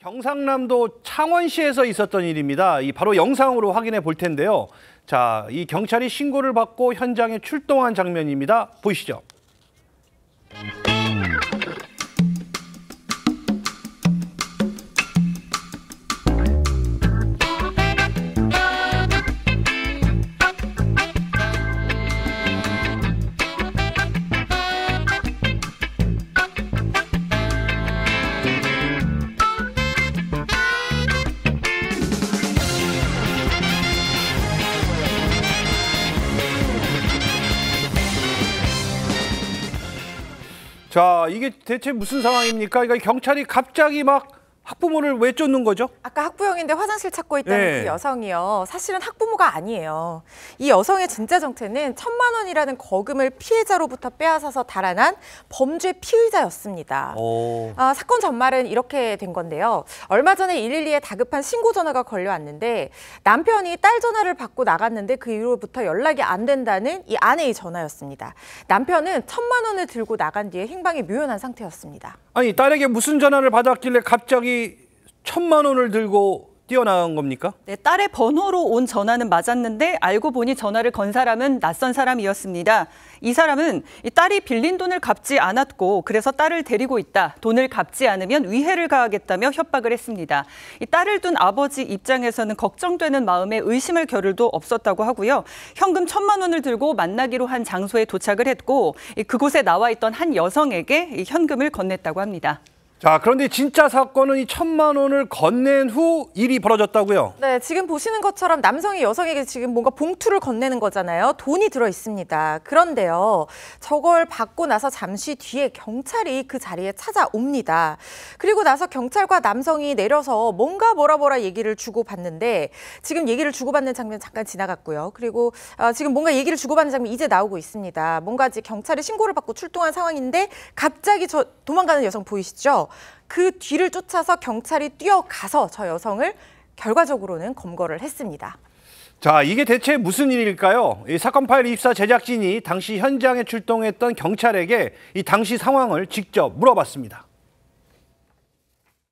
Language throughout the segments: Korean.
경상남도 창원시에서 있었던 일입니다. 바로 영상으로 확인해 볼 텐데요. 자, 이 경찰이 신고를 받고 현장에 출동한 장면입니다. 보시죠. 자, 이게 대체 무슨 상황입니까? 그러니까 경찰이 갑자기 막 학부모를 왜 쫓는 거죠? 아까 학부형인데 화장실 찾고 있다는 그 여성이요. 사실은 학부모가 아니에요. 이 여성의 진짜 정체는 1,000만 원이라는 거금을 피해자로부터 빼앗아서 달아난 범죄 피의자였습니다. 사건 전말은 이렇게 된 건데요. 얼마 전에 112에 다급한 신고 전화가 걸려왔는데 남편이 딸 전화를 받고 나갔는데 그 이후로부터 연락이 안 된다는 이 아내의 전화였습니다. 남편은 1,000만 원을 들고 나간 뒤에 행방이 묘연한 상태였습니다. 아니, 딸에게 무슨 전화를 받았길래 갑자기 1,000만 원을 들고 뛰어나간 겁니까? 네, 딸의 번호로 온 전화는 맞았는데 알고 보니 전화를 건 사람은 낯선 사람이었습니다. 이 사람은 이 딸이 빌린 돈을 갚지 않았고 그래서 딸을 데리고 있다. 돈을 갚지 않으면 위해를 가하겠다며 협박을 했습니다. 이 딸을 둔 아버지 입장에서는 걱정되는 마음에 의심할 겨를도 없었다고 하고요. 현금 1,000만 원을 들고 만나기로 한 장소에 도착을 했고 그곳에 나와 있던 한 여성에게 이 현금을 건넸다고 합니다. 자, 그런데 진짜 사건은 이 1,000만 원을 건넨 후 일이 벌어졌다고요? 네, 지금 보시는 것처럼 남성이 여성에게 지금 뭔가 봉투를 건네는 거잖아요. 돈이 들어 있습니다. 그런데요, 저걸 받고 나서 잠시 뒤에 경찰이 그 자리에 찾아옵니다. 그리고 나서 경찰과 남성이 내려서 뭔가 뭐라 얘기를 주고받는데 지금 얘기를 주고받는 장면 잠깐 지나갔고요. 그리고 지금 뭔가 얘기를 주고받는 장면 이제 나오고 있습니다. 뭔가 이제 경찰이 신고를 받고 출동한 상황인데 갑자기 저 도망가는 여성 보이시죠? 그 뒤를 쫓아서 경찰이 뛰어가서 저 여성을 결과적으로는 검거를 했습니다. 자, 이게 대체 무슨 일일까요? 이 사건 파일 입사 제작진이 당시 현장에 출동했던 경찰에게 이 당시 상황을 직접 물어봤습니다.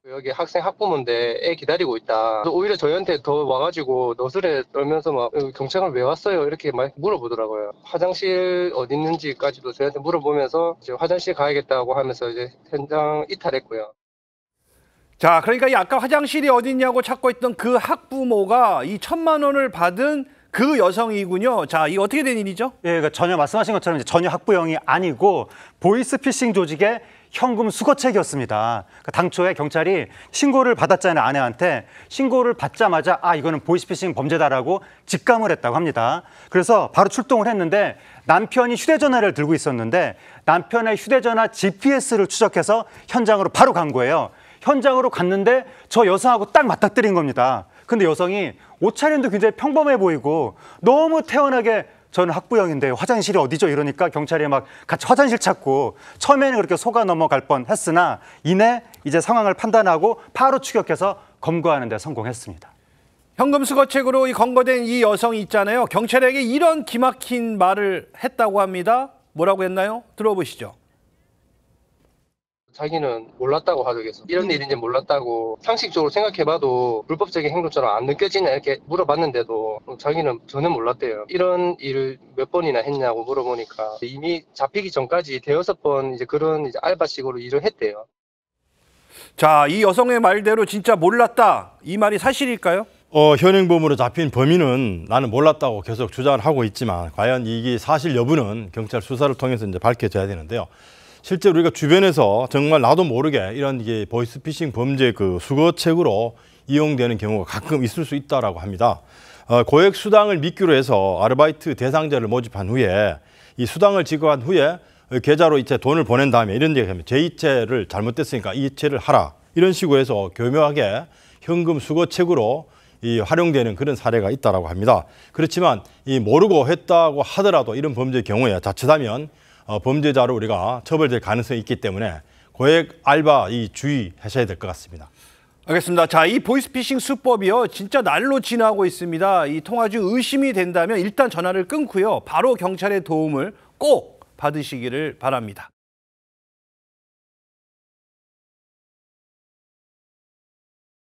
여기 학생 학부모인데 애 기다리고 있다. 오히려 저희한테 더 와가지고 너스레 떨면서 막 경찰을 왜 왔어요? 이렇게 막 물어보더라고요. 화장실 어디 있는지까지도 저희한테 물어보면서 이제 화장실 가야겠다고 하면서 이제 현장 이탈했고요. 자, 그러니까 이 아까 화장실이 어디 있냐고 찾고 있던 그 학부모가 이 1,000만 원을 받은 그 여성이군요. 자, 이 어떻게 된 일이죠? 예, 그러니까 전혀 말씀하신 것처럼 이제 전혀 학부형이 아니고 보이스피싱 조직의 현금 수거책이었습니다. 그러니까 당초에 경찰이 신고를 받았잖아요, 아내한테. 신고를 받자마자 이거는 보이스피싱 범죄다라고 직감을 했다고 합니다. 그래서 바로 출동을 했는데 남편이 휴대전화를 들고 있었는데 남편의 휴대전화 GPS를 추적해서 현장으로 바로 간 거예요. 현장으로 갔는데 저 여성하고 딱 맞닥뜨린 겁니다. 근데 여성이 옷차림도 굉장히 평범해 보이고 너무 태연하게 저는 학부형인데 화장실이 어디죠? 이러니까 경찰이 막 같이 화장실 찾고 처음에는 그렇게 속아 넘어갈 뻔했으나 이내 이제 상황을 판단하고 바로 추격해서 검거하는 데 성공했습니다. 현금 수거책으로 검거된 이 여성이 있잖아요. 경찰에게 이런 기막힌 말을 했다고 합니다. 뭐라고 했나요? 들어보시죠. 자기는 몰랐다고 하더라고요. 이런 일인지 몰랐다고 상식적으로 생각해봐도 불법적인 행동처럼 안 느껴지냐 이렇게 물어봤는데도 자기는 전혀 몰랐대요. 이런 일을 몇 번이나 했냐고 물어보니까 이미 잡히기 전까지 5-6번 이제 그런 이제 알바식으로 일을 했대요. 자, 이 여성의 말대로 진짜 몰랐다. 이 말이 사실일까요? 현행범으로 잡힌 범인은 나는 몰랐다고 계속 주장을 하고 있지만 과연 이게 사실 여부는 경찰 수사를 통해서 이제 밝혀져야 되는데요. 실제로 우리가 주변에서 정말 나도 모르게 이런 이게 보이스피싱 범죄 그 수거책으로 이용되는 경우가 가끔 있을 수 있다라고 합니다. 고액 수당을 미끼로 해서 아르바이트 대상자를 모집한 후에 이 수당을 지급한 후에 계좌로 이체 돈을 보낸 다음에 이런 얘기 하면 제2채를 잘못됐으니까 이 이체를 하라 이런 식으로 해서 교묘하게 현금 수거책으로 활용되는 그런 사례가 있다라고 합니다. 그렇지만 이 모르고 했다고 하더라도 이런 범죄의 경우에 자칫하면 범죄자로 우리가 처벌될 가능성이 있기 때문에 고액 알바 주의하셔야 될 것 같습니다. 알겠습니다. 자, 이 보이스피싱 수법이요, 진짜 날로 지나고 있습니다. 이 통화 중 의심이 된다면 일단 전화를 끊고요, 바로 경찰의 도움을 꼭 받으시기를 바랍니다.